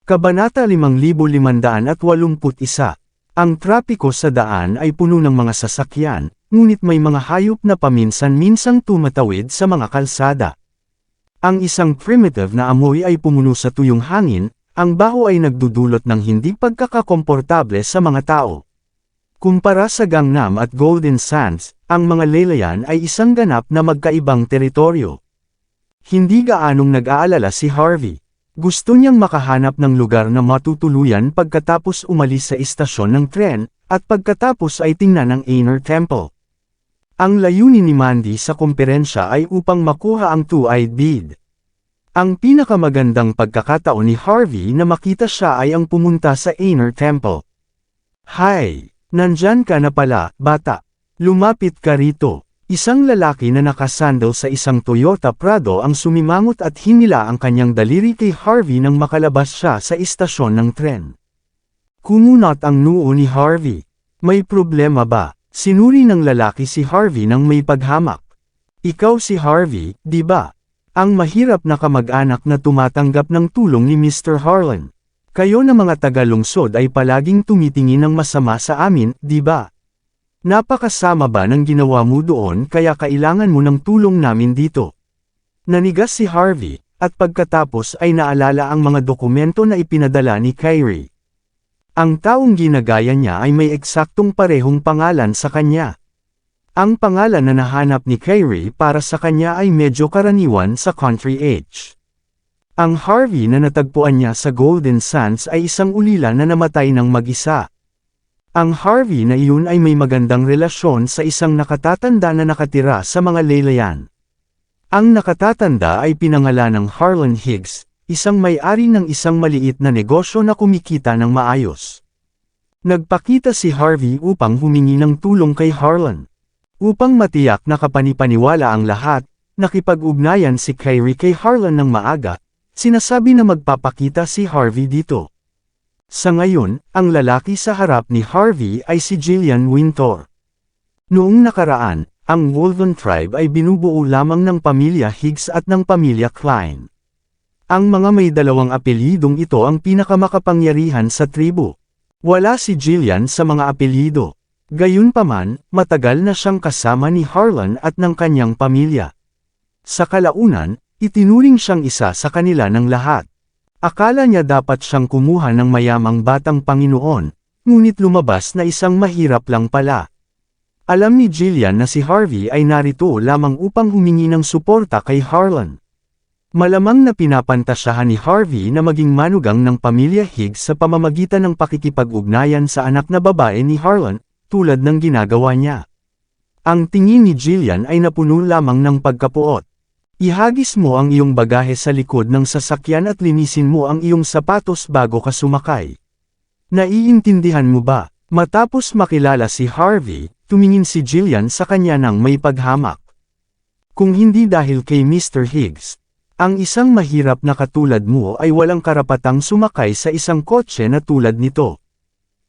Kabanata 5581. Ang trapiko sa daan ay puno ng mga sasakyan, ngunit may mga hayop na paminsan-minsang tumatawid sa mga kalsada. Ang isang primitive na amoy ay pumuno sa tuyong hangin, ang baho ay nagdudulot ng hindi pagkakakomportable sa mga tao. Kumpara sa Gangnam at Golden Sands, ang mga lelayan ay isang ganap na magkaibang teritoryo. Hindi gaanong nag-aalala si Harvey. Gusto niyang makahanap ng lugar na matutuluyan pagkatapos umalis sa istasyon ng tren, at pagkatapos ay tingnan ang Inner Temple. Ang layunin ni Mandy sa komperensya ay upang makuha ang two-eyed bead. Ang pinakamagandang pagkakataon ni Harvey na makita siya ay ang pumunta sa Inner Temple. "Hi! Nandyan ka na pala, bata. Lumapit ka rito." Isang lalaki na nakasandal sa isang Toyota Prado ang sumimangot at hinila ang kanyang daliri kay Harvey nang makalabas siya sa istasyon ng tren. Kumunat ang noo ni Harvey. "May problema ba?" Sinuri ng lalaki si Harvey nang may paghamak. "Ikaw si Harvey, di ba? Ang mahirap na kamag-anak na tumatanggap ng tulong ni Mr. Harlan. Kayo na mga taga-lungsod ay palaging tumitingin ng masama sa amin, di ba? Napakasama ba ng ginawa mo doon kaya kailangan mo ng tulong namin dito?" Nanigas si Harvey, at pagkatapos ay naalala ang mga dokumento na ipinadala ni Kyrie. Ang taong ginagaya niya ay may eksaktong parehong pangalan sa kanya. Ang pangalan na nahanap ni Kyrie para sa kanya ay medyo karaniwan sa country age. Ang Harvey na natagpuan niya sa Golden Sands ay isang ulila na namatay ng mag-isa. Ang Harvey na iyon ay may magandang relasyon sa isang nakatatanda na nakatira sa mga lelayan. Ang nakatatanda ay pinangalan ng Harlan Higgs, isang may-ari ng isang maliit na negosyo na kumikita ng maayos. Nagpakita si Harvey upang humingi ng tulong kay Harlan. Upang matiyak na kapanipaniwala ang lahat, nakipag-ugnayan si Kyrie kay Harlan ng maaga, sinasabi na magpapakita si Harvey dito. Sa ngayon, ang lalaki sa harap ni Harvey ay si Jillian Winter. Noong nakaraan, ang Wolven tribe ay binubuo lamang ng pamilya Higgs at ng pamilya Klein. Ang mga may dalawang apelyidong ito ang pinakamakapangyarihan sa tribo. Wala si Jillian sa mga apelyido. Gayunpaman, matagal na siyang kasama ni Harlan at ng kanyang pamilya. Sa kalaunan, itinuring siyang isa sa kanila ng lahat. Akala niya dapat siyang kumuha ng mayamang batang Panginoon, ngunit lumabas na isang mahirap lang pala. Alam ni Jillian na si Harvey ay narito lamang upang humingi ng suporta kay Harlan. Malamang na pinapantasyahan ni Harvey na maging manugang ng pamilya Higgs sa pamamagitan ng pakikipag-ugnayan sa anak na babae ni Harlan, tulad ng ginagawa niya. Ang tingin ni Jillian ay napuno lamang ng pagkapuot. Ihagis mo ang iyong bagahe sa likod ng sasakyan at linisin mo ang iyong sapatos bago ka sumakay. Naiintindihan mo ba? Matapos makilala si Harvey, tumingin si Jillian sa kanya nang may paghamak. Kung hindi dahil kay Mr. Higgs, ang isang mahirap na katulad mo ay walang karapatang sumakay sa isang kotse na tulad nito.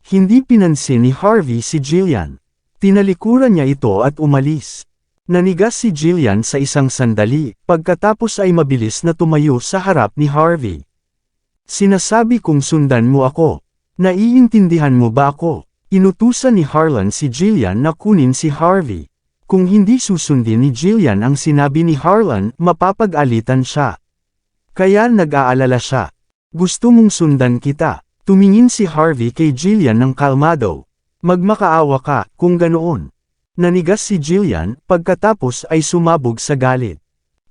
Hindi pinansin ni Harvey si Jillian. Tinalikuran niya ito at umalis. Nanigas si Jillian sa isang sandali, pagkatapos ay mabilis na tumayo sa harap ni Harvey. "Sinasabi kong sundan mo ako. Naiintindihan mo ba ako?" Inutusan ni Harlan si Jillian na kunin si Harvey. Kung hindi susundin ni Jillian ang sinabi ni Harlan, mapapag-alitan siya. Kaya nag-aalala siya. "Gusto mong sundan kita?" Tumingin si Harvey kay Jillian ng kalmado. "Magmakaawa ka, kung ganoon." Nanigas si Jillian, pagkatapos ay sumabog sa galit.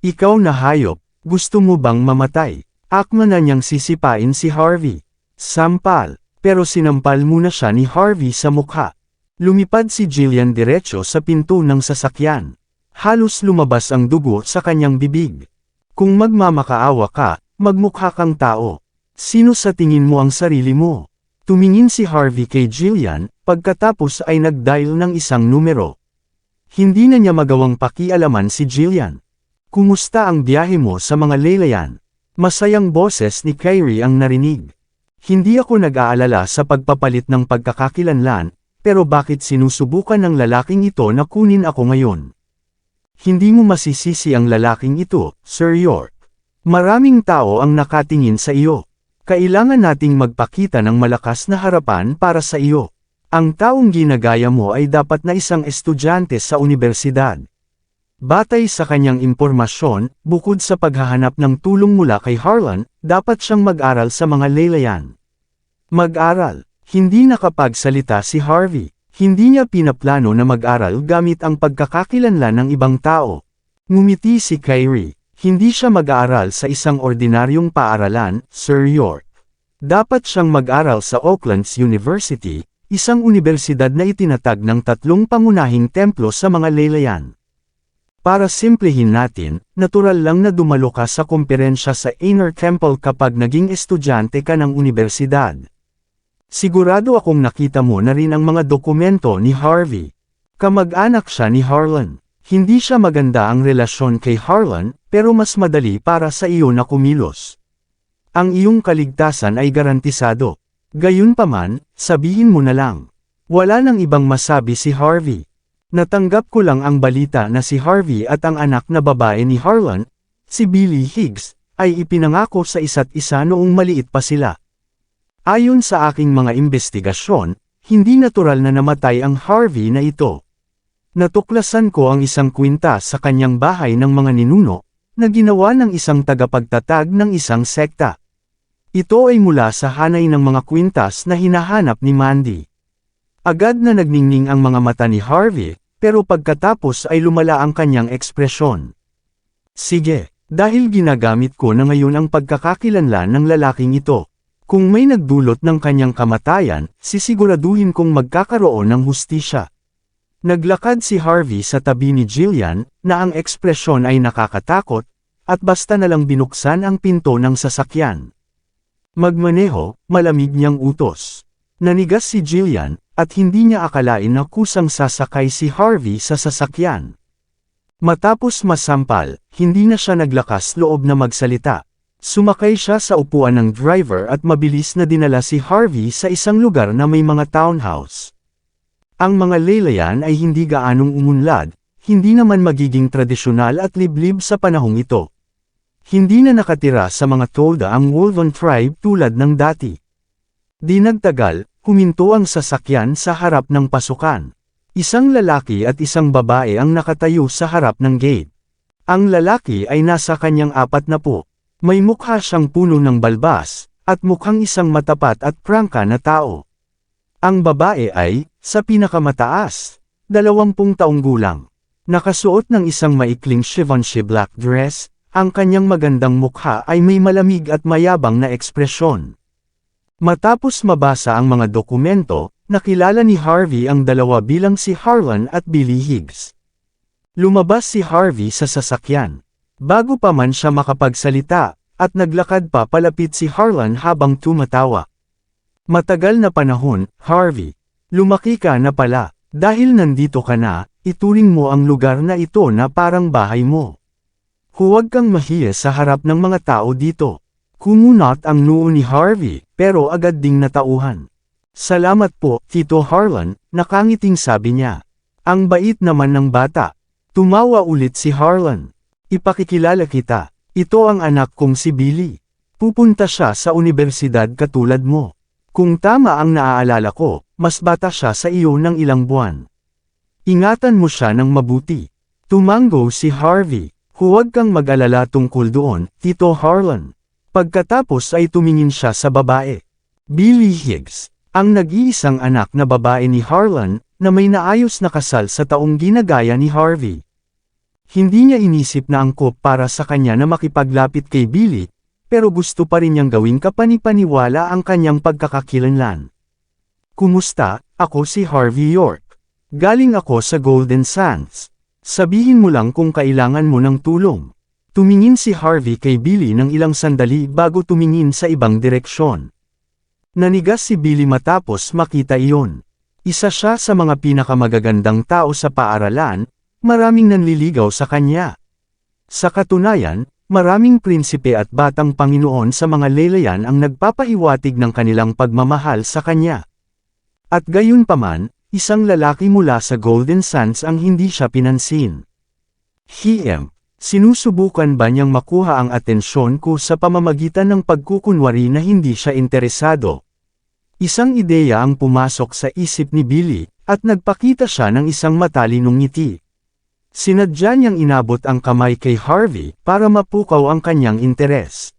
"Ikaw na hayop, gusto mo bang mamatay?" Akma na niyang sisipain si Harvey. Sampal, pero sinampal muna siya ni Harvey sa mukha. Lumipad si Jillian diretso sa pinto ng sasakyan. Halos lumabas ang dugo sa kanyang bibig. "Kung magmamakaawa ka, magmukha kang tao. Sino sa tingin mo ang sarili mo?" Tumingin si Harvey kay Jillian, pagkatapos ay nag-dial ng isang numero. Hindi na niya magawang pakialaman si Jillian. "Kumusta ang biyahe mo sa mga lelayan?" Masayang boses ni Kyrie ang narinig. "Hindi ako nag-aalala sa pagpapalit ng pagkakakilanlan, pero bakit sinusubukan ng lalaking ito na kunin ako ngayon?" "Hindi mo masisisi ang lalaking ito, Sir York. Maraming tao ang nakatingin sa iyo. Kailangan nating magpakita ng malakas na harapan para sa iyo. Ang taong ginagaya mo ay dapat na isang estudyante sa unibersidad. Batay sa kanyang impormasyon, bukod sa paghahanap ng tulong mula kay Harlan, dapat siyang mag-aral sa mga laylayan. Mag-aral. Hindi nakapagsalita si Harvey. Hindi niya pinaplano na mag-aral gamit ang pagkakakilanlan ng ibang tao. Ngumiti si Kyrie. Hindi siya mag-aaral sa isang ordinaryong paaralan, Sir York. Dapat siyang mag-aral sa Oakland's University, isang unibersidad na itinatag ng 3 pangunahing templo sa mga laylayan. Para simplihin natin, natural lang na dumalo ka sa komperensya sa Inner Temple kapag naging estudyante ka ng unibersidad. Sigurado akong nakita mo na rin ang mga dokumento ni Harvey. Kamag-anak siya ni Harlan. Hindi siya maganda ang relasyon kay Harlan, pero mas madali para sa iyo na kumilos. Ang iyong kaligtasan ay garantisado. Gayunpaman, sabihin mo na lang. Wala nang ibang masabi si Harvey. Natanggap ko lang ang balita na si Harvey at ang anak na babae ni Harlan, si Billy Higgs, ay ipinangako sa isa't isa noong maliit pa sila. Ayon sa aking mga investigasyon, hindi natural na namatay ang Harvey na ito. Natuklasan ko ang isang kwintas sa kanyang bahay ng mga ninuno, na ginawa ng isang tagapagtatag ng isang sekta. Ito ay mula sa hanay ng mga kwintas na hinahanap ni Mandy. Agad na nagningning ang mga mata ni Harvey, pero pagkatapos ay lumala ang kanyang ekspresyon. Sige, dahil ginagamit ko na ngayon ang pagkakakilanlan ng lalaking ito. Kung may nagdulot ng kanyang kamatayan, sisiguraduhin kong magkakaroon ng hustisya. Naglakad si Harvey sa tabi ni Jillian, na ang ekspresyon ay nakakatakot, at basta nalang binuksan ang pinto ng sasakyan. Magmaneho, malamig niyang utos. Nanigas si Jillian, at hindi niya akalain na kusang sasakay si Harvey sa sasakyan. Matapos masampal, hindi na siya naglakas loob na magsalita. Sumakay siya sa upuan ng driver at mabilis na dinala si Harvey sa isang lugar na may mga townhouse. Ang mga laylayan ay hindi gaanong umunlad, hindi naman magiging tradisyonal at liblib sa panahong ito. Hindi na nakatira sa mga Tolda ang Wolven tribe tulad ng dati. Di nagtagal, huminto ang sasakyan sa harap ng pasukan. Isang lalaki at isang babae ang nakatayo sa harap ng gate. Ang lalaki ay nasa kanyang 40. May mukha siyang puno ng balbas, at mukhang isang matapat at prangka na tao. Ang babae ay, sa pinakamataas, 20 taong gulang. Nakasuot ng isang maikling Givenchy black dress, ang kanyang magandang mukha ay may malamig at mayabang na ekspresyon. Matapos mabasa ang mga dokumento, nakilala ni Harvey ang dalawa bilang si Harlan at Billy Higgs. Lumabas si Harvey sa sasakyan. Bago pa man siya makapagsalita, at naglakad pa palapit si Harlan habang tumatawa. Matagal na panahon, Harvey. Lumaki ka na pala. Dahil nandito ka na, ituring mo ang lugar na ito na parang bahay mo. Huwag kang mahiya sa harap ng mga tao dito. Kumunat ang noo ni Harvey, pero agad ding natauhan. Salamat po, Tito Harlan, nakangiting sabi niya. Ang bait naman ng bata. Tumawa ulit si Harlan. Ipakikilala kita. Ito ang anak kong si Billy. Pupunta siya sa unibersidad katulad mo. Kung tama ang naaalala ko, mas bata siya sa iyo ng ilang buwan. Ingatan mo siya ng mabuti. Tumango si Harvey. Huwag kang mag-alala tungkol doon, Tito Harlan. Pagkatapos ay tumingin siya sa babae. Billy Higgs, ang nag-iisang anak na babae ni Harlan, na may naayos na kasal sa taong ginagaya ni Harvey. Hindi niya inisip na angkop para sa kanya na makipaglapit kay Billy, pero gusto pa rin niyang gawing kapanipaniwala ang kanyang pagkakakilanlan. Kumusta? Ako si Harvey York. Galing ako sa Golden Sands. Sabihin mo lang kung kailangan mo ng tulong. Tumingin si Harvey kay Billy ng ilang sandali bago tumingin sa ibang direksyon. Nanigas si Billy matapos makita iyon. Isa siya sa mga pinakamagagandang tao sa paaralan, maraming nanliligaw sa kanya. Sa katunayan, maraming prinsipe at batang Panginoon sa mga laylayan ang nagpapahiwatig ng kanilang pagmamahal sa kanya. At gayunpaman, isang lalaki mula sa Golden Sands ang hindi siya pinansin. Sinusubukan ba niyang makuha ang atensyon ko sa pamamagitan ng pagkukunwari na hindi siya interesado? Isang ideya ang pumasok sa isip ni Billy, at nagpakita siya ng isang matalinong ngiti. Sinadya niyang inabot ang kamay kay Harvey para mapukaw ang kanyang interes.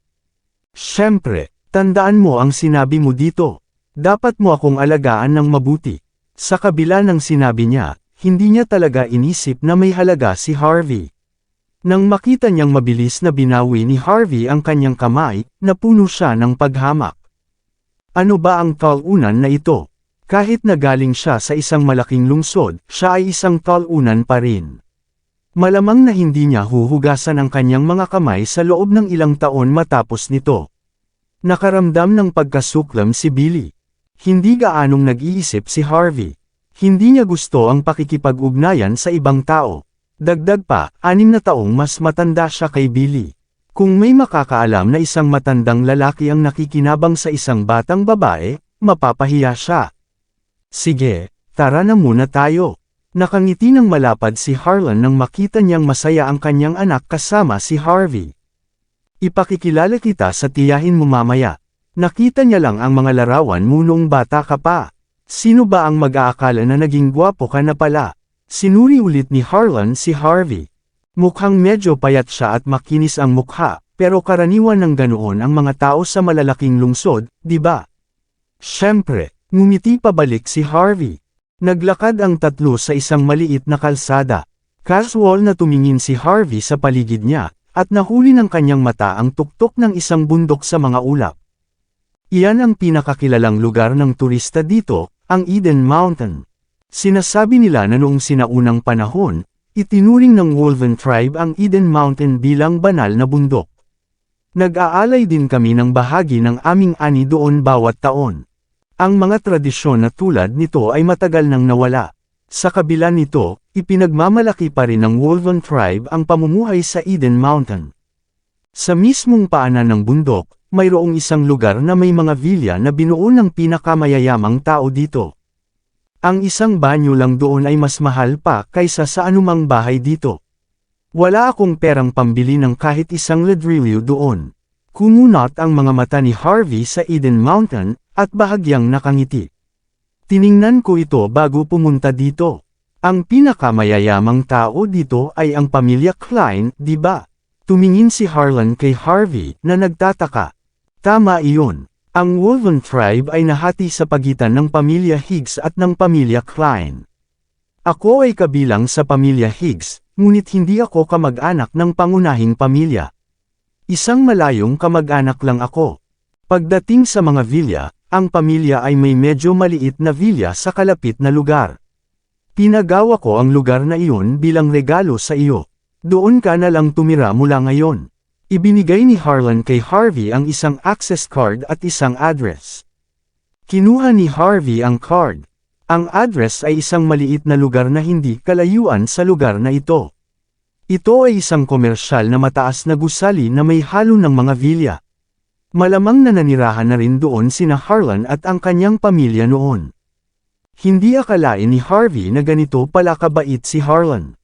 Siyempre, tandaan mo ang sinabi mo dito. Dapat mo akong alagaan ng mabuti. Sa kabila ng sinabi niya, hindi niya talaga inisip na may halaga si Harvey. Nang makita niyang mabilis na binawi ni Harvey ang kanyang kamay, napuno siya ng paghamak. Ano ba ang talunan na ito? Kahit na galing siya sa isang malaking lungsod, siya ay isang talunan pa rin. Malamang na hindi niya huhugasan ang kanyang mga kamay sa loob ng ilang taon matapos nito. Nakaramdam ng pagkasuklam si Billy. Hindi gaanong nag-iisip si Harvey. Hindi niya gusto ang pakikipag-ugnayan sa ibang tao. Dagdag pa, 6 na taong mas matanda siya kay Billy. Kung may makakaalam na isang matandang lalaki ang nakikinabang sa isang batang babae, mapapahiya siya. Sige, tara na muna tayo. Nakangiti ng malapad si Harlan nang makita niyang masaya ang kanyang anak kasama si Harvey. Ipakikilala kita sa tiyahin mo mamaya. Nakita niya lang ang mga larawan mo noong bata ka pa. Sino ba ang mag-aakala na naging gwapo ka na pala? Sinuri ulit ni Harlan si Harvey. Mukhang medyo payat siya at makinis ang mukha, pero karaniwan ng ganoon ang mga tao sa malalaking lungsod, di ba? Siyempre, ngumiti pabalik si Harvey. Naglakad ang tatlo sa isang maliit na kalsada. Casual na tumingin si Harvey sa paligid niya, at nahuli ng kanyang mata ang tuktok ng isang bundok sa mga ulap. Iyan ang pinakakilalang lugar ng turista dito, ang Eden Mountain. Sinasabi nila na noong sinaunang panahon, itinuring ng Wolven Tribe ang Eden Mountain bilang banal na bundok. Nag-aalay din kami ng bahagi ng aming ani doon bawat taon. Ang mga tradisyon na tulad nito ay matagal nang nawala. Sa kabila nito, ipinagmamalaki pa rin ng Wolven Tribe ang pamumuhay sa Eden Mountain. Sa mismong paanan ng bundok, mayroong isang lugar na may mga vilya na binuo ng pinakamayayamang tao dito. Ang isang banyo lang doon ay mas mahal pa kaysa sa anumang bahay dito. Wala akong perang pambili ng kahit isang ladrilyo doon. Kumunat ang mga mata ni Harvey sa Eden Mountain, at bahagyang nakangiti. Tiningnan ko ito bago pumunta dito. Ang pinakamayayamang tao dito ay ang pamilya Klein, di ba? Tumingin si Harlan kay Harvey na nagtataka. Tama iyon. Ang Wolven Tribe ay nahati sa pagitan ng pamilya Higgs at ng pamilya Klein. Ako ay kabilang sa pamilya Higgs, ngunit hindi ako kamag-anak ng pangunahing pamilya. Isang malayong kamag-anak lang ako. Pagdating sa mga vilya, ang pamilya ay may medyo maliit na vilya sa kalapit na lugar. Pinagawa ko ang lugar na iyon bilang regalo sa iyo. Doon ka na lang tumira mula ngayon. Ibinigay ni Harlan kay Harvey ang isang access card at isang address. Kinuha ni Harvey ang card. Ang address ay isang maliit na lugar na hindi kalayuan sa lugar na ito. Ito ay isang komersyal na mataas na gusali na may halo ng mga vilya. Malamang na nanirahan na rin doon sina Harlan at ang kanyang pamilya noon. Hindi akalain ni Harvey na ganito pala kabait si Harlan.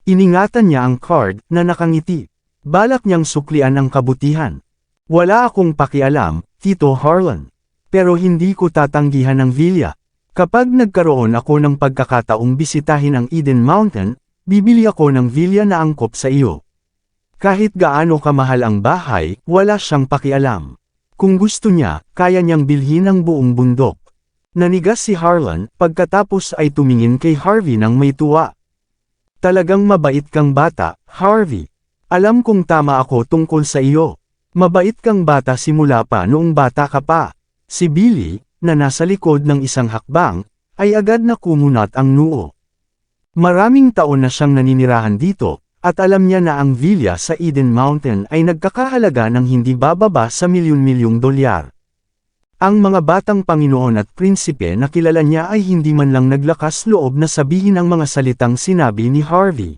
Iningatan niya ang card na nakangiti. Balak niyang suklian ang kabutihan. Wala akong pakialam, Tito Harlan. Pero hindi ko tatanggihan ang vilya. Kapag nagkaroon ako ng pagkakataong bisitahin ang Eden Mountain, bibili ako ng vilya na angkop sa iyo. Kahit gaano kamahal ang bahay, wala siyang pakialam. Kung gusto niya, kaya niyang bilhin ang buong bundok. Nanigas si Harlan, pagkatapos ay tumingin kay Harvey ng may tuwa. Talagang mabait kang bata, Harvey. Alam kong tama ako tungkol sa iyo. Mabait kang bata simula pa noong bata ka pa. Si Billy, na nasa likod ng isang hakbang, ay agad na kumunat ang noo. Maraming taon na siyang naninirahan dito, at alam niya na ang vilya sa Eden Mountain ay nagkakahalaga ng hindi bababa sa milyon-milyong dolyar. Ang mga batang Panginoon at prinsipe na kilala niya ay hindi man lang naglakas loob na sabihin ang mga salitang sinabi ni Harvey.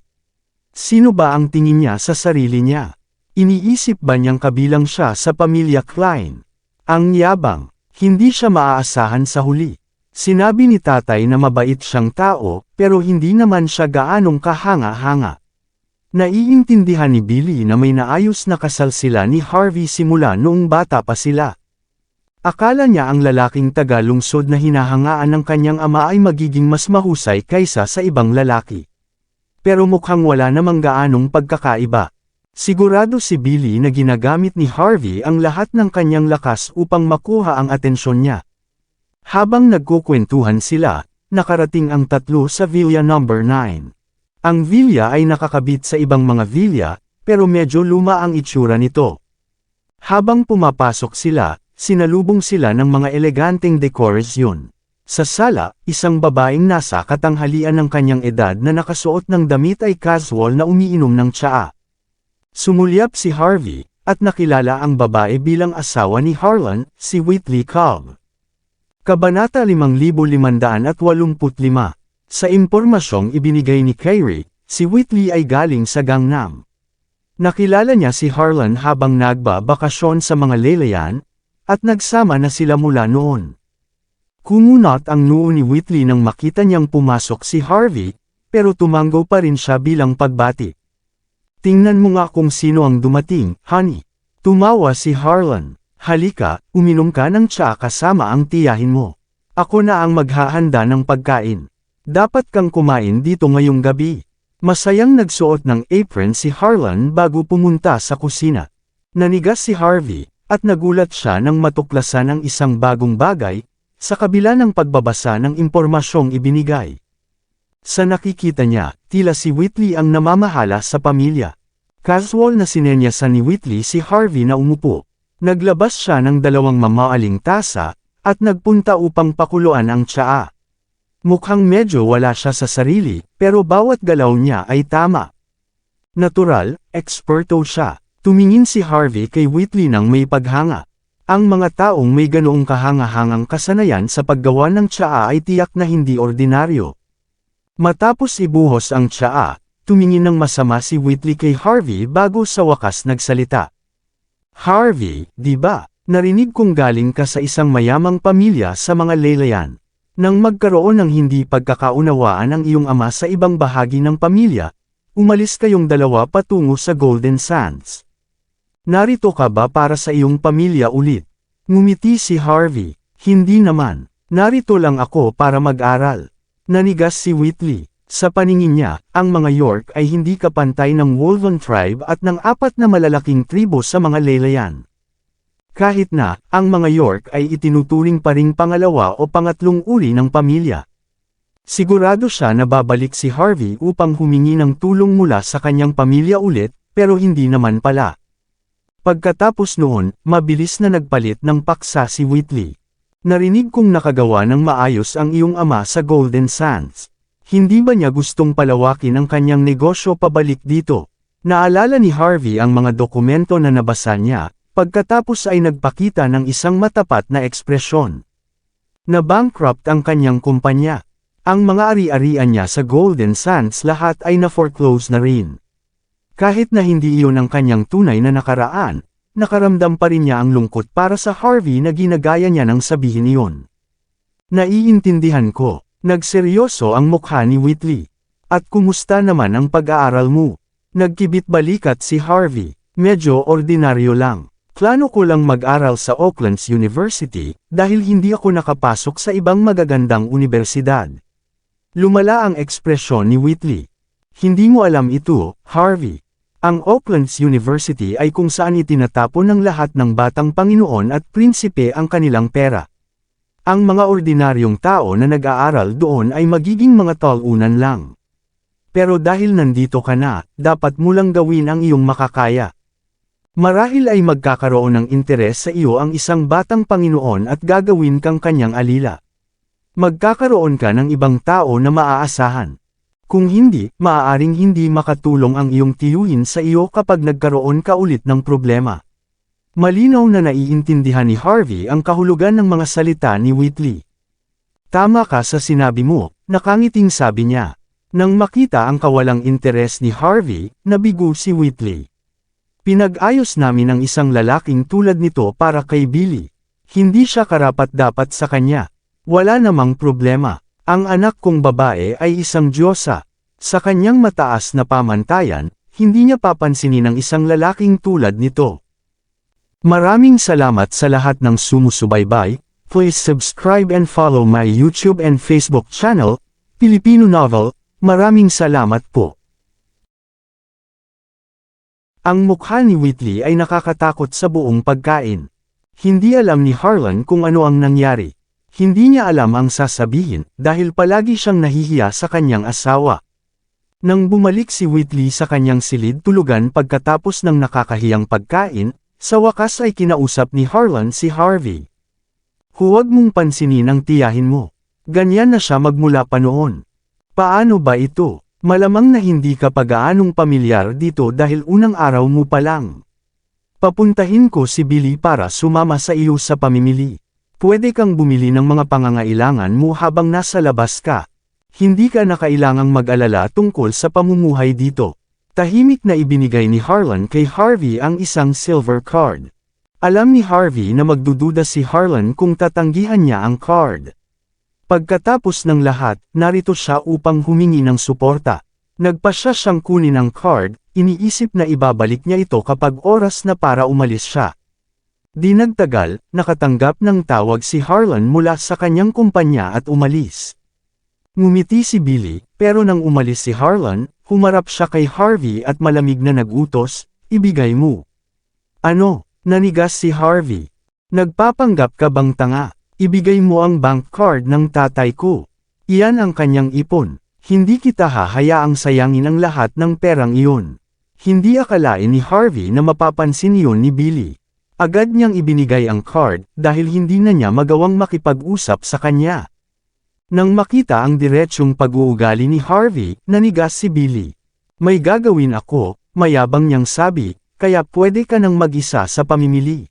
Sino ba ang tingin niya sa sarili niya? Iniisip ba niyang kabilang siya sa pamilya Klein? Ang yabang, hindi siya maaasahan sa huli. Sinabi ni tatay na mabait siyang tao, pero hindi naman siya gaanong kahanga-hanga. Naiintindihan ni Billy na may naayos na kasal sila ni Harvey simula noong bata pa sila. Akala niya ang lalaking taga-lungsod na hinahangaan ng kanyang ama ay magiging mas mahusay kaysa sa ibang lalaki. Pero mukhang wala namang gaanong pagkakaiba. Sigurado si Billy na ginagamit ni Harvey ang lahat ng kanyang lakas upang makuha ang atensyon niya. Habang nagkukwentuhan sila, nakarating ang tatlo sa Villa No. 9. Ang villa ay nakakabit sa ibang mga villa, pero medyo luma ang itsura nito. Habang pumapasok sila, sinalubong sila ng mga eleganteng dekorasyon. Sa sala, isang babaeng nasa katanghalian ng kanyang edad na nakasuot ng damit ay casual na umiinom ng tsaa. Sumulyap si Harvey, at nakilala ang babae bilang asawa ni Harlan, si Whitley Cobb. Kabanata 5585. Sa impormasyong ibinigay ni Kyrie, si Whitley ay galing sa Gangnam. Nakilala niya si Harlan habang nagbabakasyon sa mga lelayan, at nagsama na sila mula noon. Kumunot ang noo ni Whitley nang makita niyang pumasok si Harvey, pero tumango pa rin siya bilang pagbati. Tingnan mo nga kung sino ang dumating, honey. Tumawa si Harlan. Halika, uminom ka ng tsaa kasama ang tiyahin mo. Ako na ang maghahanda ng pagkain. Dapat kang kumain dito ngayong gabi. Masayang nagsuot ng apron si Harlan bago pumunta sa kusina. Nanigas si Harvey, at nagulat siya nang matuklasan ang isang bagong bagay, sa kabila ng pagbabasa ng impormasyong ibinigay. Sa nakikita niya, tila si Whitley ang namamahala sa pamilya. Casual na sinenyasan ni Whitley si Harvey na umupo. Naglabas siya ng dalawang mamaaling tasa, at nagpunta upang pakuluan ang tsaa. Mukhang medyo wala siya sa sarili, pero bawat galaw niya ay tama. Natural, eksperto siya. Tumingin si Harvey kay Whitley nang may paghanga. Ang mga taong may ganoong kahanga-hangang kasanayan sa paggawa ng tsaa ay tiyak na hindi ordinaryo. Matapos ibuhos ang tsaa, tumingin ng masama si Whitley kay Harvey bago sa wakas nagsalita. Harvey, di ba? Narinig kong galing ka sa isang mayamang pamilya sa mga lelayan. Nang magkaroon ng hindi pagkakaunawaan ang iyong ama sa ibang bahagi ng pamilya, umalis kayong dalawa patungo sa Golden Sands. Narito ka ba para sa iyong pamilya ulit? Ngumiti si Harvey. Hindi naman. Narito lang ako para mag-aral. Nanigas si Whitley. Sa paningin niya, ang mga York ay hindi kapantay ng Woolven tribe at ng 4 na malalaking tribo sa mga lelayan. Kahit na, ang mga York ay itinuturing pa ring pangalawa o pangatlong uri ng pamilya. Sigurado siya na babalik si Harvey upang humingi ng tulong mula sa kanyang pamilya ulit, pero hindi naman pala. Pagkatapos noon, mabilis na nagpalit ng paksa si Whitley. Narinig kong nakagawa ng maayos ang iyong ama sa Golden Sands. Hindi ba niya gustong palawakin ang kanyang negosyo pabalik dito? Naalala ni Harvey ang mga dokumento na nabasa niya, pagkatapos ay nagpakita ng isang matapat na ekspresyon. Na-bankrupt ang kanyang kumpanya. Ang mga ari-arian niya sa Golden Sands lahat ay na-foreclose na rin. Kahit na hindi iyon ang kanyang tunay na nakaraan, nakaramdam pa rin niya ang lungkot para sa Harvey na ginagaya niya nang sabihin iyon. Naiintindihan ko. Nagseryoso ang mukha ni Whitley. At kumusta naman ang pag-aaral mo? Nagkibit balikat si Harvey. Medyo ordinaryo lang. Plano ko lang mag-aral sa Oakland's University, dahil hindi ako nakapasok sa ibang magagandang universidad. Lumala ang ekspresyon ni Whitley. Hindi mo alam ito, Harvey. Ang Oakland's University ay kung saan itinatapon ng lahat ng batang Panginoon at prinsipe ang kanilang pera. Ang mga ordinaryong tao na nag-aaral doon ay magiging mga talunan lang. Pero dahil nandito ka na, dapat mo lang gawin ang iyong makakaya. Marahil ay magkakaroon ng interes sa iyo ang isang batang Panginoon at gagawin kang kanyang alila. Magkakaroon ka ng ibang tao na maaasahan. Kung hindi, maaaring hindi makatulong ang iyong tiyuhin sa iyo kapag nagkaroon ka ulit ng problema. Malinaw na naiintindihan ni Harvey ang kahulugan ng mga salita ni Whitley. Tama ka sa sinabi mo, nakangiting sabi niya. Nang makita ang kawalang interes ni Harvey, nabigo si Whitley. Pinag-ayos namin ang isang lalaking tulad nito para kay Billy. Hindi siya karapat-dapat sa kanya. Wala namang problema. Ang anak kong babae ay isang diyosa. Sa kanyang mataas na pamantayan, hindi niya papansinin ang isang lalaking tulad nito. Maraming salamat sa lahat ng sumusubaybay. Please subscribe and follow my YouTube and Facebook channel, Filipino Novel. Maraming salamat po. Ang mukha ni Whitley ay nakakatakot sa buong pagkain. Hindi alam ni Harlan kung ano ang nangyari. Hindi niya alam ang sasabihin dahil palagi siyang nahihiya sa kanyang asawa. Nang bumalik si Whitley sa kanyang silid tulugan pagkatapos ng nakakahiyang pagkain, sa wakas ay kinausap ni Harlan si Harvey. Huwag mong pansinin ang tiyahin mo. Ganyan na siya magmula pa noon. Paano ba ito? Malamang na hindi ka pa-gaanong pamilyar dito dahil unang araw mo pa lang. Papuntahin ko si Billy para sumama sa iyo sa pamimili. Pwede kang bumili ng mga pangangailangan mo habang nasa labas ka. Hindi ka na kailangang mag-alala tungkol sa pamumuhay dito. Tahimik na ibinigay ni Harlan kay Harvey ang isang silver card. Alam ni Harvey na magdududa si Harlan kung tatanggihan niya ang card. Pagkatapos ng lahat, narito siya upang humingi ng suporta. Nagpasya siyang kunin ang card, iniisip na ibabalik niya ito kapag oras na para umalis siya. Di nagtagal, nakatanggap ng tawag si Harlan mula sa kanyang kumpanya at umalis. Ngumiti si Billy, pero nang umalis si Harlan, humarap siya kay Harvey at malamig na nagutos, ibigay mo. Ano? Nanigas si Harvey. Nagpapanggap ka bang tanga? Ibigay mo ang bank card ng tatay ko. Iyan ang kanyang ipon. Hindi kita hahayaang sayangin ang lahat ng perang iyon. Hindi akalain ni Harvey na mapapansin iyon ni Billy. Agad niyang ibinigay ang card dahil hindi na niya magawang makipag-usap sa kanya. Nang makita ang diretsyong pag-uugali ni Harvey, nanigas si Billy. May gagawin ako, mayabang niyang sabi, kaya pwede ka nang mag-isa sa pamimili.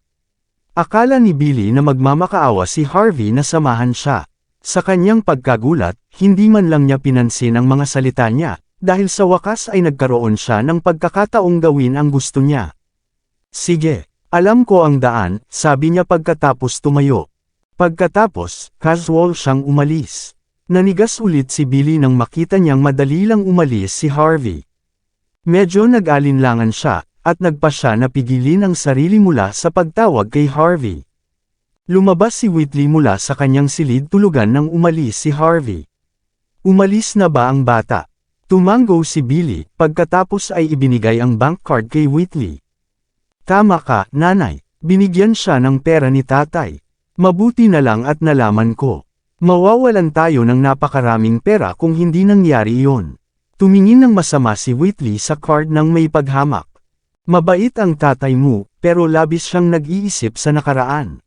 Akala ni Billy na magmamakaawa si Harvey na samahan siya. Sa kanyang pagkagulat, hindi man lang niya pinansin ang mga salita niya, dahil sa wakas ay nagkaroon siya ng pagkakataong gawin ang gusto niya. Sige, alam ko ang daan, sabi niya pagkatapos tumayo. Pagkatapos, casual siyang umalis. Nanigas ulit si Billy nang makita niyang madali lang umalis si Harvey. Medyo nag-alinlangan siya, at nagpasya na pigilin ang sarili mula sa pagtawag kay Harvey. Lumabas si Whitley mula sa kanyang silid tulugan nang umalis si Harvey. Umalis na ba ang bata? Tumango si Billy, pagkatapos ay ibinigay ang bank card kay Whitley. Tama ka, nanay. Binigyan siya ng pera ni tatay. Mabuti na lang at nalaman ko. Mawawalan tayo ng napakaraming pera kung hindi nangyari iyon. Tumingin ng masama si Whitley sa card nang may paghamak. Mabait ang tatay mo, pero labis siyang nag-iisip sa nakaraan.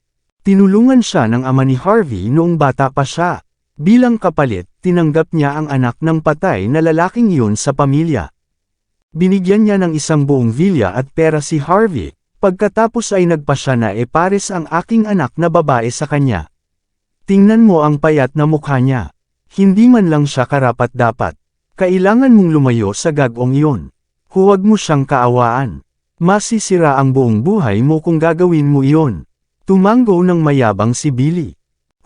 Tinulungan siya ng ama ni Harvey noong bata pa siya. Bilang kapalit, tinanggap niya ang anak ng patay na lalaking iyon sa pamilya. Binigyan niya ng isang buong villa at pera si Harvey, pagkatapos ay nagpasya na pares ang aking anak na babae sa kanya. Tingnan mo ang payat na mukha niya. Hindi man lang siya karapat-dapat. Kailangan mong lumayo sa gagawing iyon. Huwag mo siyang kaawaan. Masisira ang buong buhay mo kung gagawin mo iyon. Tumango ng mayabang si Billy.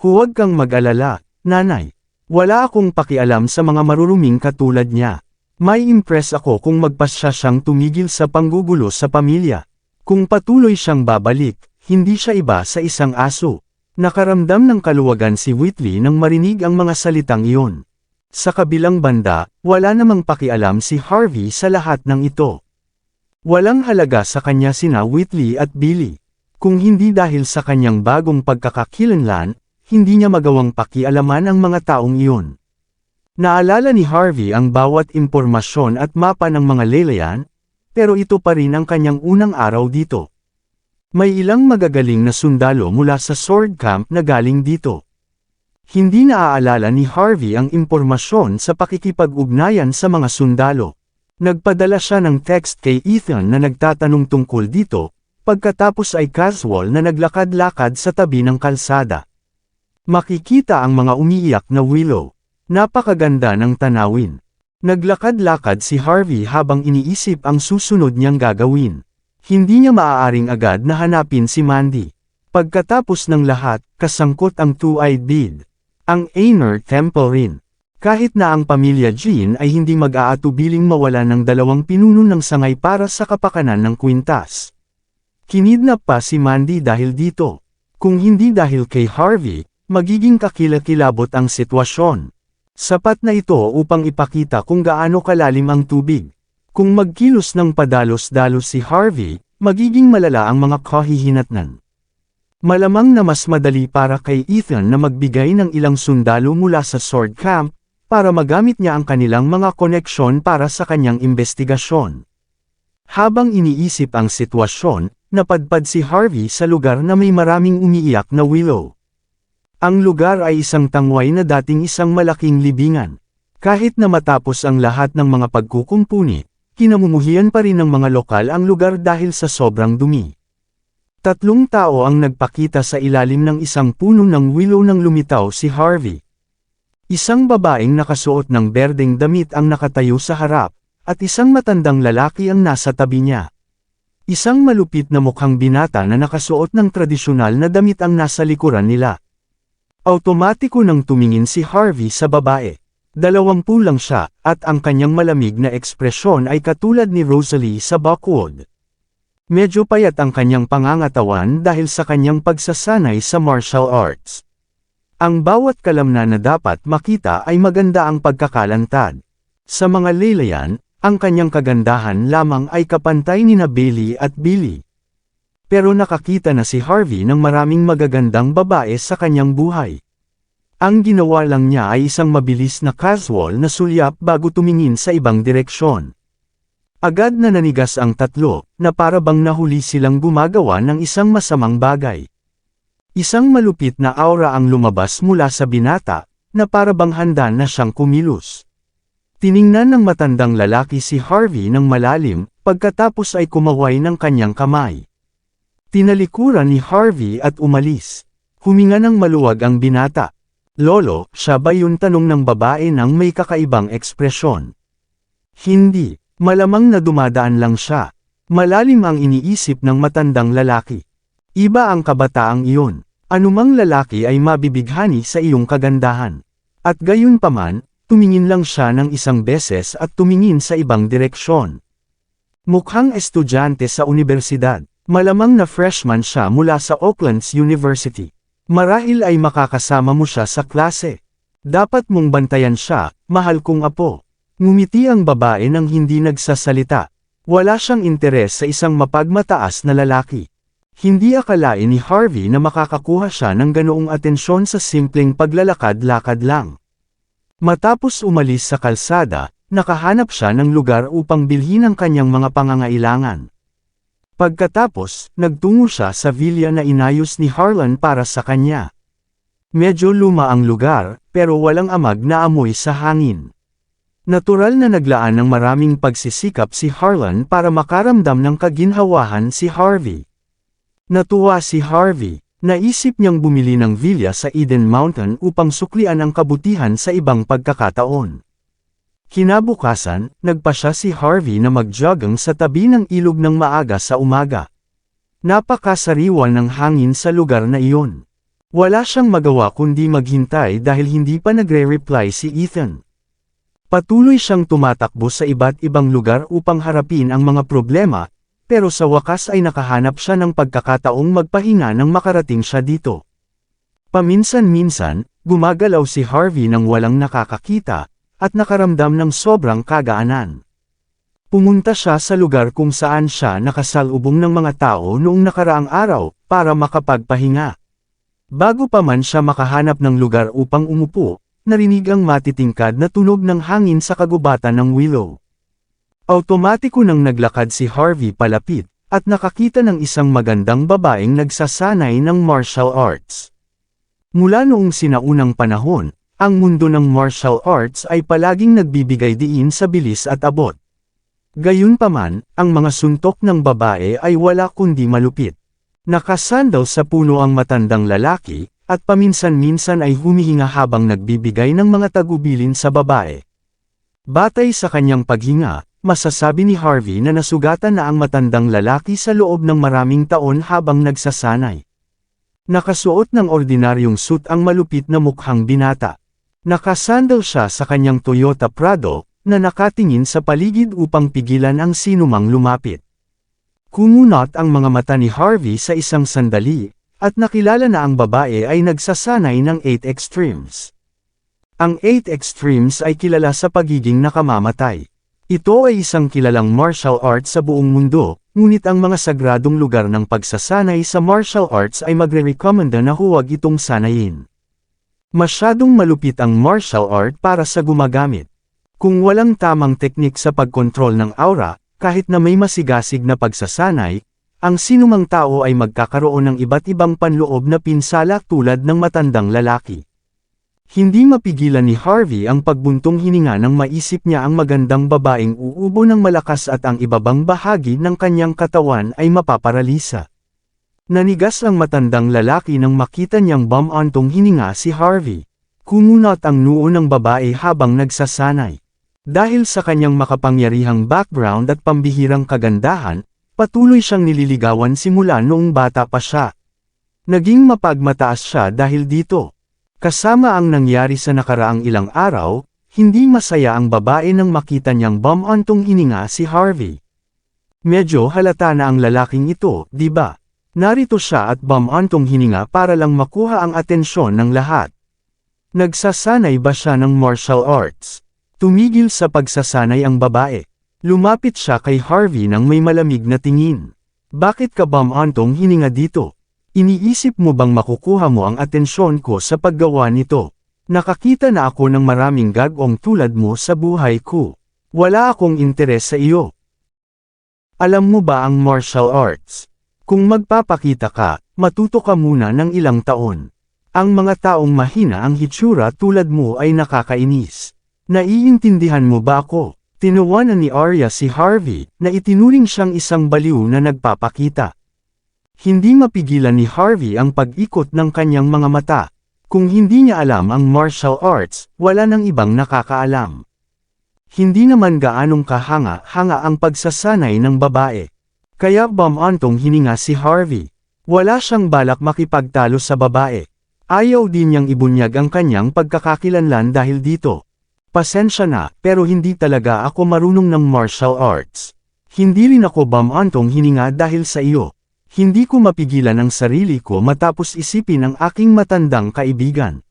Huwag kang mag-alala, nanay. Wala akong pakialam sa mga maruruming katulad niya. May impress ako kung magpasya siyang tumigil sa panggugulo sa pamilya. Kung patuloy siyang babalik, hindi siya iba sa isang aso. Nakaramdam ng kaluwagan si Whitley nang marinig ang mga salitang iyon. Sa kabilang banda, wala namang pakialam si Harvey sa lahat ng ito. Walang halaga sa kanya sina Whitley at Billy. Kung hindi dahil sa kanyang bagong pagkakakilanlan, hindi niya magawang pakialaman ang mga taong iyon. Naalala ni Harvey ang bawat impormasyon at mapa ng mga lelayan, pero ito pa rin ang kanyang unang araw dito. May ilang magagaling na sundalo mula sa sword camp na galing dito. Hindi naaalala ni Harvey ang impormasyon sa pakikipag-ugnayan sa mga sundalo. Nagpadala siya ng text kay Ethan na nagtatanong tungkol dito, pagkatapos ay casual na naglakad-lakad sa tabi ng kalsada. Makikita ang mga umiiyak na willow. Napakaganda ng tanawin. Naglakad-lakad si Harvey habang iniisip ang susunod niyang gagawin. Hindi niya maaaring agad na hanapin si Mandy. Pagkatapos ng lahat, kasangkot ang two-eyed bead. Ang Aner Temple rin. Kahit na ang pamilya Jean ay hindi mag-aatubiling mawala ng 2 pinuno ng sangay para sa kapakanan ng kwintas. Kinidnap pa si Mandy dahil dito. Kung hindi dahil kay Harvey, magiging kakilakilabot ang sitwasyon. Sapat na ito upang ipakita kung gaano kalalim ang tubig. Kung magkilos ng padalos-dalos si Harvey, magiging malala ang mga kahihinatnan. Malamang na mas madali para kay Ethan na magbigay ng ilang sundalo mula sa sword camp, para magamit niya ang kanilang mga koneksyon para sa kanyang investigasyon. Habang iniisip ang sitwasyon, napadpad si Harvey sa lugar na may maraming umiiyak na willow. Ang lugar ay isang tangway na dating isang malaking libingan. Kahit na matapos ang lahat ng mga pagkukumpuni, kinamumuhian pa rin ng mga lokal ang lugar dahil sa sobrang dumi. 3 tao ang nagpakita sa ilalim ng isang puno ng willow nang lumitaw si Harvey. Isang babaeng nakasuot ng berdeng damit ang nakatayo sa harap, at isang matandang lalaki ang nasa tabi niya. Isang malupit na mukhang binata na nakasuot ng tradisyonal na damit ang nasa likuran nila. Automatiko nang tumingin si Harvey sa babae. 20 lang siya, at ang kanyang malamig na ekspresyon ay katulad ni Rosalie sa Buckwood. Medyo payat ang kanyang pangangatawan dahil sa kanyang pagsasanay sa martial arts. Ang bawat kalamnan na dapat makita ay maganda ang pagkakalantad. Sa mga laylayan, ang kanyang kagandahan lamang ay kapantay nina Bailey at Billy. Pero nakakita na si Harvey ng maraming magagandang babae sa kanyang buhay. Ang ginawa lang niya ay isang mabilis na casual na sulyap bago tumingin sa ibang direksyon. Agad na nanigas ang 3, na para bang nahuli silang gumagawa ng isang masamang bagay. Isang malupit na aura ang lumabas mula sa binata, na para bang handa na siyang kumilos. Tiningnan ng matandang lalaki si Harvey ng malalim, pagkatapos ay kumaway ng kanyang kamay. Tinalikuran ni Harvey at umalis. Huminga ng maluwag ang binata. Lolo, siya ba yun, tanong ng babae nang may kakaibang ekspresyon? Hindi, malamang na dumadaan lang siya. Malalim ang iniisip ng matandang lalaki. Iba ang kabataang iyon. Anumang lalaki ay mabibighani sa iyong kagandahan. At gayunpaman, tumingin lang siya ng isang beses at tumingin sa ibang direksyon. Mukhang estudyante sa universidad. Malamang na freshman siya mula sa Oakland's University. Marahil ay makakasama mo siya sa klase. Dapat mong bantayan siya, mahal kong apo. Ngumiti ang babae nang hindi nagsasalita. Wala siyang interes sa isang mapagmataas na lalaki. Hindi akalain ni Harvey na makakakuha siya ng ganoong atensyon sa simpleng paglalakad-lakad lang. Matapos umalis sa kalsada, nakahanap siya ng lugar upang bilhin ang kanyang mga pangangailangan. Pagkatapos, nagtungo siya sa villa na inayos ni Harlan para sa kanya. Medyo luma ang lugar, pero walang amag na amoy sa hangin. Natural na naglaan ng maraming pagsisikap si Harlan para makaramdam ng kaginhawahan si Harvey. Natuwa si Harvey. Naisip niyang bumili ng villa sa Eden Mountain upang suklian ang kabutihan sa ibang pagkakataon. Kinabukasan, nagpasya si Harvey na mag-jogging sa tabi ng ilog ng maaga sa umaga. Napakasariwa ng hangin sa lugar na iyon. Wala siyang magawa kundi maghintay dahil hindi pa nagre-reply si Ethan. Patuloy siyang tumatakbo sa iba't ibang lugar upang harapin ang mga problema, pero sa wakas ay nakahanap siya ng pagkakataong magpahinga nang makarating siya dito. Paminsan-minsan, gumagalaw si Harvey nang walang nakakakita, at nakaramdam ng sobrang kagaanan. Pumunta siya sa lugar kung saan siya nakasalubong ng mga tao noong nakaraang araw, para makapagpahinga. Bago pa man siya makahanap ng lugar upang umupo, narinig ang matitingkad na tunog ng hangin sa kagubatan ng willow. Automatiko nang naglakad si Harvey palapit, at nakakita ng isang magandang babaeng nagsasanay ng martial arts. Mula noong sinaunang panahon, ang mundo ng martial arts ay palaging nagbibigay diin sa bilis at abot. Gayunpaman, ang mga suntok ng babae ay wala kundi malupit. Nakasandal sa puno ang matandang lalaki, at paminsan-minsan ay humihinga habang nagbibigay ng mga tagubilin sa babae. Batay sa kanyang paghinga, masasabi ni Harvey na nasugatan na ang matandang lalaki sa loob ng maraming taon habang nagsasanay. Nakasuot ng ordinaryong suit ang malupit na mukhang binata. Nakasandal siya sa kanyang Toyota Prado, na nakatingin sa paligid upang pigilan ang sinumang lumapit. Kumunot ang mga mata ni Harvey sa isang sandali, at nakilala na ang babae ay nagsasanay ng 8 Extremes. Ang 8 Extremes ay kilala sa pagiging nakamamatay. Ito ay isang kilalang martial arts sa buong mundo, ngunit ang mga sagradong lugar ng pagsasanay sa martial arts ay magre-recommenda na huwag itong sanayin. Masyadong malupit ang martial art para sa gumagamit. Kung walang tamang teknik sa pagkontrol ng aura, kahit na may masigasig na pagsasanay, ang sinumang tao ay magkakaroon ng iba't ibang panloob na pinsala tulad ng matandang lalaki. Hindi mapigilan ni Harvey ang pagbuntong hininga nang maisip niya ang magandang babaeng uubo ng malakas at ang ibabang bahagi ng kanyang katawan ay mapaparalisa. Nanigas ang matandang lalaki nang makita niyang bumantong hininga si Harvey. Kumunot ang noo ng babae habang nagsasanay. Dahil sa kanyang makapangyarihang background at pambihirang kagandahan, patuloy siyang nililigawan simula noong bata pa siya. Naging mapagmataas siya dahil dito. Kasama ang nangyari sa nakaraang ilang araw, hindi masaya ang babae nang makita niyang bumantong hininga si Harvey. Medyo halata na ang lalaking ito, di ba? Narito siya at bumantong hininga para lang makuha ang atensyon ng lahat. Nagsasanay ba siya ng martial arts? Tumigil sa pagsasanay ang babae. Lumapit siya kay Harvey nang may malamig na tingin. Bakit ka bumantong hininga dito? Iniisip mo bang makukuha mo ang atensyon ko sa paggawa nito? Nakakita na ako ng maraming gagong tulad mo sa buhay ko. Wala akong interes sa iyo. Alam mo ba ang martial arts? Kung magpapakita ka, matuto ka muna ng ilang taon. Ang mga taong mahina ang hitsura tulad mo ay nakakainis. Naiintindihan mo ba ako? Tinawanan ni Arya si Harvey, na itinuring siyang isang baliw na nagpapakita. Hindi mapigilan ni Harvey ang pag-ikot ng kanyang mga mata. Kung hindi niya alam ang martial arts, wala nang ibang nakakaalam. Hindi naman gaanong kahanga-hanga ang pagsasanay ng babae. Kaya bumantong hininga si Harvey. Wala siyang balak makipagtalo sa babae. Ayaw din niyang ibunyag ang kanyang pagkakakilanlan dahil dito. Pasensya na, pero hindi talaga ako marunong ng martial arts. Hindi rin ako bumantong hininga dahil sa iyo. Hindi ko mapigilan ang sarili ko matapos isipin ang aking matandang kaibigan.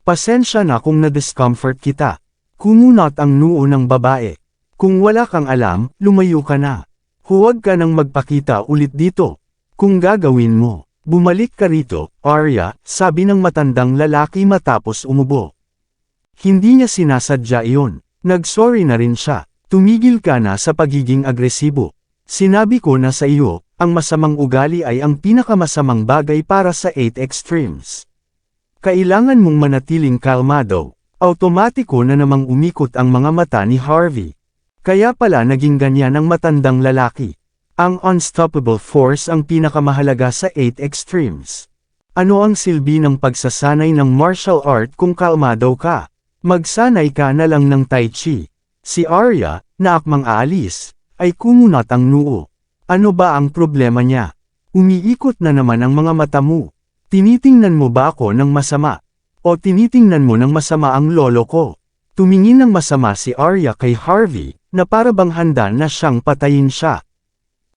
Pasensya na kung na-discomfort kita. Kumunot ang noo ng babae. Kung wala kang alam, lumayo ka na. Huwag ka nang magpakita ulit dito. Kung gagawin mo, bumalik ka rito, Arya, sabi ng matandang lalaki matapos umubo. Hindi niya sinasadya iyon. Nag-sorry na rin siya. Tumigil ka na sa pagiging agresibo. Sinabi ko na sa iyo, ang masamang ugali ay ang pinakamasamang bagay para sa 8 Extremes. Kailangan mong manatiling kalmado. Automatiko na namang umikot ang mga mata ni Harvey. Kaya pala naging ganyan ang matandang lalaki. Ang unstoppable force ang pinakamahalaga sa 8 Extremes. Ano ang silbi ng pagsasanay ng martial art kung kalmado ka? Magsanay ka na lang ng Tai Chi. Si Arya, na akmang aalis, ay kumunot ang noo. Ano ba ang problema niya? Umiikot na naman ang mga mata mo. Tinitingnan mo ba ako ng masama? O tinitingnan mo ng masama ang lolo ko? Tumingin ng masama si Arya kay Harvey, na para bang handa na siyang patayin siya.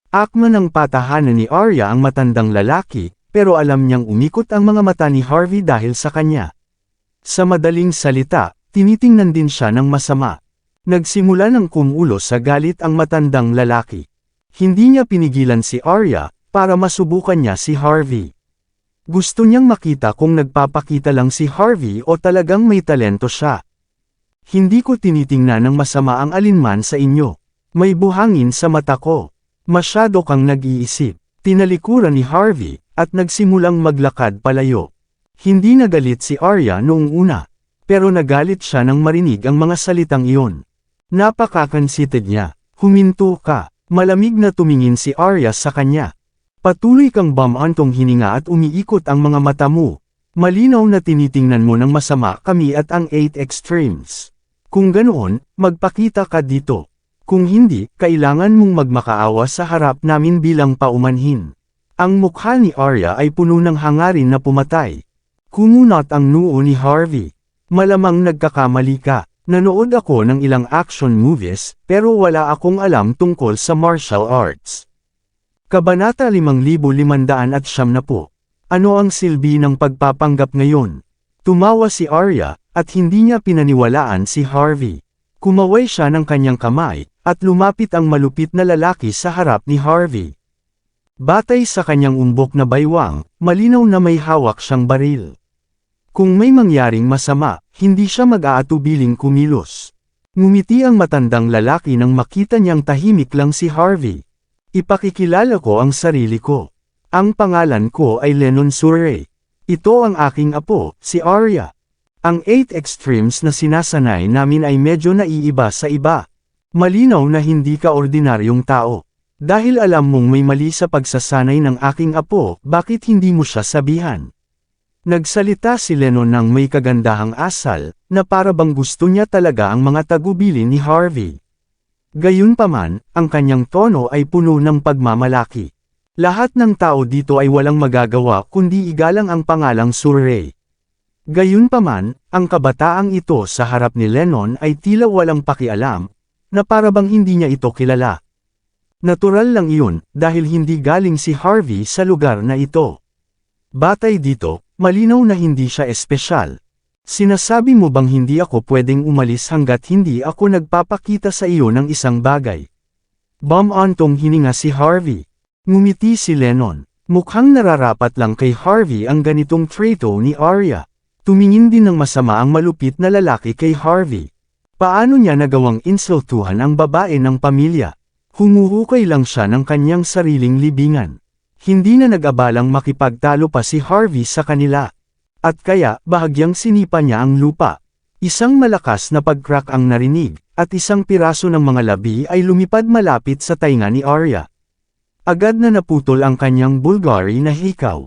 Akma ng patahanan ni Arya ang matandang lalaki, pero alam niyang umikot ang mga mata ni Harvey dahil sa kanya. Sa madaling salita, tinitingnan din siya ng masama. Nagsimula ng kumulo sa galit ang matandang lalaki. Hindi niya pinigilan si Arya, para masubukan niya si Harvey. Gusto niyang makita kung nagpapakita lang si Harvey o talagang may talento siya. Hindi ko tinitingnan ng masama ang alinman sa inyo. May buhangin sa mata ko. Masyado kang nag-iisip. Tinalikuran ni Harvey, at nagsimulang maglakad palayo. Hindi nagalit si Arya noong una. Pero nagalit siya nang marinig ang mga salitang iyon. Napakakansited niya. Huminto ka. Malamig na tumingin si Arya sa kanya. Patuloy kang bumantong hininga at umiikot ang mga mata mo. Malinaw na tinitingnan mo ng masama kami at ang 8 Extremes. Kung ganoon, magpakita ka dito. Kung hindi, kailangan mong magmakaawa sa harap namin bilang paumanhin. Ang mukha ni Arya ay puno ng hangarin na pumatay. Kumunot ang noo ni Harvey. Malamang nagkakamali ka. Nanood ako ng ilang action movies, pero wala akong alam tungkol sa martial arts. Kabanata 5590. Ano ang silbi ng pagpapanggap ngayon? Tumawa si Arya, at hindi niya pinaniwalaan si Harvey. Kumaway siya ng kanyang kamay, at lumapit ang malupit na lalaki sa harap ni Harvey. Batay sa kanyang umbok na baywang, malinaw na may hawak siyang baril. Kung may mangyaring masama, hindi siya mag-aatubiling kumilos. Ngumiti ang matandang lalaki nang makita niyang tahimik lang si Harvey. Ipakikilala ko ang sarili ko. Ang pangalan ko ay Lennon Surrey. Ito ang aking apo, si Arya. Ang 8 extremes na sinasanay namin ay medyo naiiba sa iba. Malinaw na hindi ka ordinaryong tao. Dahil alam mong may mali sa pagsasanay ng aking apo, bakit hindi mo siya sabihan? Nagsalita si Lennon ng may kagandahang asal, na para bang gusto niya talaga ang mga tagubilin ni Harvey. Gayunpaman, ang kanyang tono ay puno ng pagmamalaki. Lahat ng tao dito ay walang magagawa kundi igalang ang pangalang Surrey. Gayunpaman, ang kabataang ito sa harap ni Lennon ay tila walang pakialam, na para bang hindi niya ito kilala. Natural lang iyon, dahil hindi galing si Harvey sa lugar na ito. Batay dito, malinaw na hindi siya espesyal. Sinasabi mo bang hindi ako pwedeng umalis hanggat hindi ako nagpapakita sa iyo ng isang bagay? Bum-antong hininga si Harvey. Ngumiti si Lennon. Mukhang nararapat lang kay Harvey ang ganitong traito ni Arya. Tumingin din ng masama ang malupit na lalaki kay Harvey. Paano niya nagawang insultuhan ang babae ng pamilya? Humuhukay lang siya ng kanyang sariling libingan. Hindi na nag-abalang makipagtalo pa si Harvey sa kanila. At kaya, bahagyang sinipa niya ang lupa. Isang malakas na pag-crack ang narinig, at isang piraso ng mga labi ay lumipad malapit sa tainga ni Arya. Agad na naputol ang kanyang Bulgari na hikaw.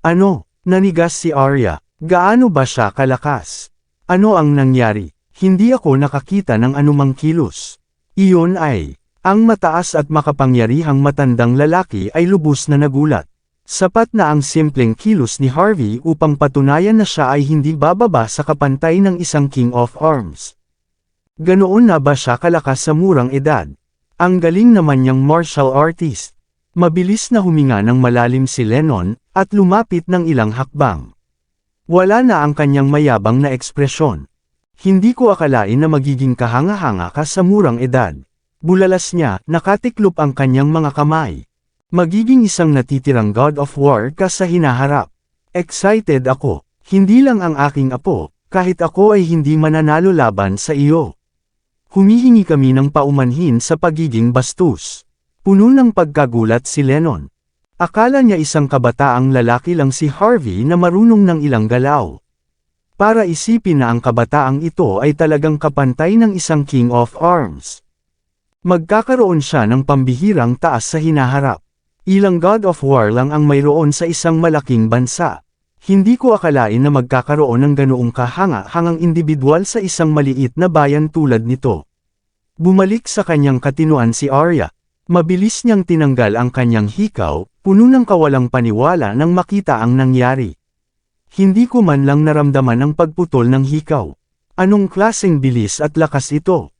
Ano? Nanigas si Arya. Gaano ba siya kalakas? Ano ang nangyari? Hindi ako nakakita ng anumang kilos. Iyon ay, ang mataas at makapangyarihang matandang lalaki ay lubos na nagulat. Sapat na ang simpleng kilos ni Harvey upang patunayan na siya ay hindi bababa sa kapantay ng isang King of Arms. Ganoon na ba siya kalakas sa murang edad? Ang galing naman niyang martial artist. Mabilis na huminga ng malalim si Lennon, at lumapit ng ilang hakbang. Wala na ang kanyang mayabang na ekspresyon. Hindi ko akalain na magiging kahanga-hanga ka sa murang edad. Bulalas niya, nakatiklop ang kanyang mga kamay. Magiging isang natitirang God of War ka sa hinaharap. Excited ako. Hindi lang ang aking apo, kahit ako ay hindi mananalo laban sa iyo. Humihingi kami ng paumanhin sa pagiging bastos. Puno ng pagkagulat si Lennon. Akala niya isang kabataang lalaki lang si Harvey na marunong ng ilang galaw. Para isipin na ang kabataang ito ay talagang kapantay ng isang King of Arms. Magkakaroon siya ng pambihirang taas sa hinaharap. Ilang God of War lang ang mayroon sa isang malaking bansa. Hindi ko akalain na magkakaroon ng ganoong kahanga-hangang individual sa isang maliit na bayan tulad nito. Bumalik sa kanyang katinuan si Arya. Mabilis niyang tinanggal ang kanyang hikaw, puno ng kawalang paniwala nang makita ang nangyari. Hindi ko man lang naramdaman ang pagputol ng hikaw. Anong klaseng bilis at lakas ito?